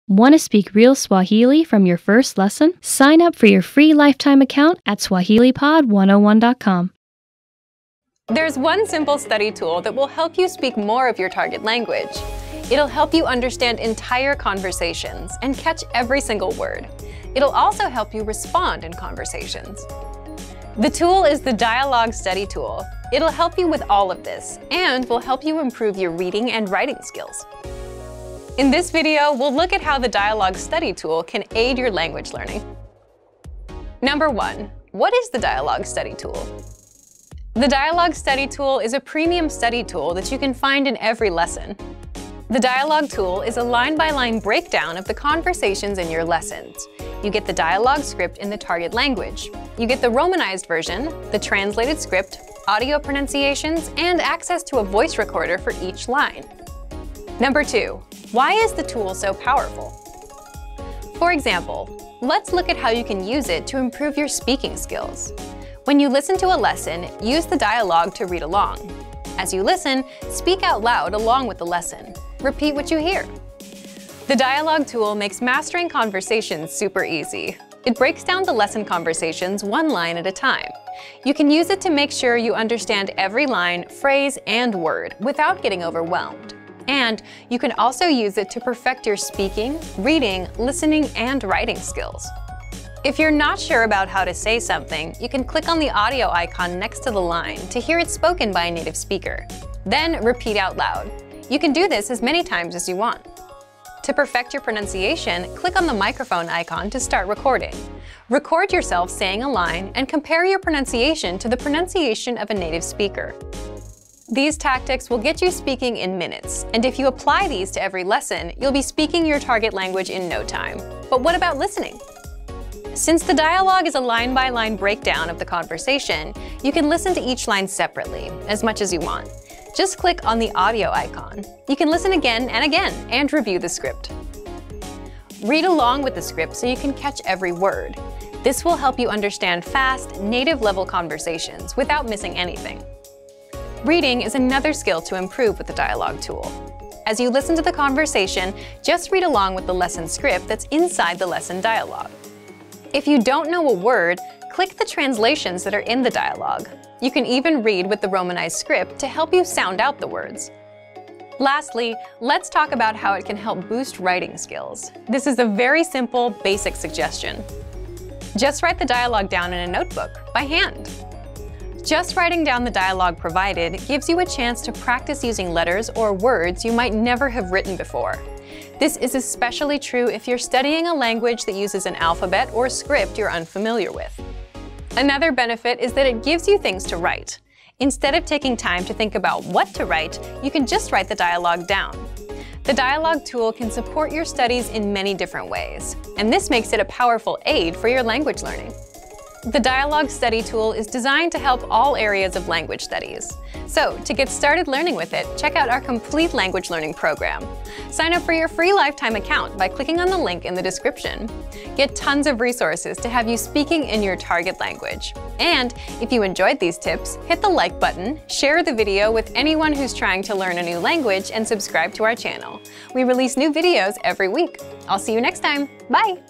Want to speak real Swahili from your first lesson? Sign up for your free lifetime account at swahilipod101.com. There's one simple study tool that will help you speak more of your target language. It'll help you understand entire conversations and catch every single word. It'll also help you respond in conversations. The tool is the Dialog Study Tool. It'll help you with all of this and will help you improve your reading and writing skills. In this video, we'll look at how the Dialog Study Tool can aid your language learning. Number 1. What is the Dialog Study Tool? The Dialog Study Tool is a premium study tool that you can find in every lesson. The Dialog tool is a line-by-line breakdown of the conversations in your lessons. You get the dialogue script in the target language. You get the Romanized version, the translated script, audio pronunciations, and access to a voice recorder for each line. Number 2. Why is the tool so powerful? For example, let's look at how you can use it to improve your speaking skills. When you listen to a lesson, use the dialogue to read along. As you listen, speak out loud along with the lesson. Repeat what you hear. The Dialog tool makes mastering conversations super easy. It breaks down the lesson conversations one line at a time. You can use it to make sure you understand every line, phrase, and word without getting overwhelmed. And you can also use it to perfect your speaking, reading, listening, and writing skills. If you're not sure about how to say something, you can click on the audio icon next to the line to hear it spoken by a native speaker. Then repeat out loud. You can do this as many times as you want. To perfect your pronunciation, click on the microphone icon to start recording. Record yourself saying a line and compare your pronunciation to the pronunciation of a native speaker. These tactics will get you speaking in minutes, and if you apply these to every lesson, you'll be speaking your target language in no time. But what about listening? Since the dialogue is a line-by-line breakdown of the conversation, you can listen to each line separately, as much as you want. Just click on the audio icon. You can listen again and review the script. Read along with the script so you can catch every word. This will help you understand fast, native-level conversations without missing anything. Reading is another skill to improve with the Dialog tool. As you listen to the conversation, just read along with the lesson script that's inside the lesson dialogue. If you don't know a word, click the translations that are in the dialogue. You can even read with the Romanized script to help you sound out the words. Lastly, let's talk about how it can help boost writing skills. This is a very simple, basic suggestion. Just write the dialogue down in a notebook, by hand. Just writing down the dialogue provided gives you a chance to practice using letters or words you might never have written before. This is especially true if you're studying a language that uses an alphabet or script you're unfamiliar with. Another benefit is that it gives you things to write. Instead of taking time to think about what to write, you can just write the dialogue down. The Dialog tool can support your studies in many different ways, and this makes it a powerful aid for your language learning. The Dialog Study Tool is designed to help all areas of language studies. So, to get started learning with it, check out our complete language learning program. Sign up for your free lifetime account by clicking on the link in the description. Get tons of resources to have you speaking in your target language. And if you enjoyed these tips, hit the like button, share the video with anyone who's trying to learn a new language, and subscribe to our channel. We release new videos every week. I'll see you next time. Bye!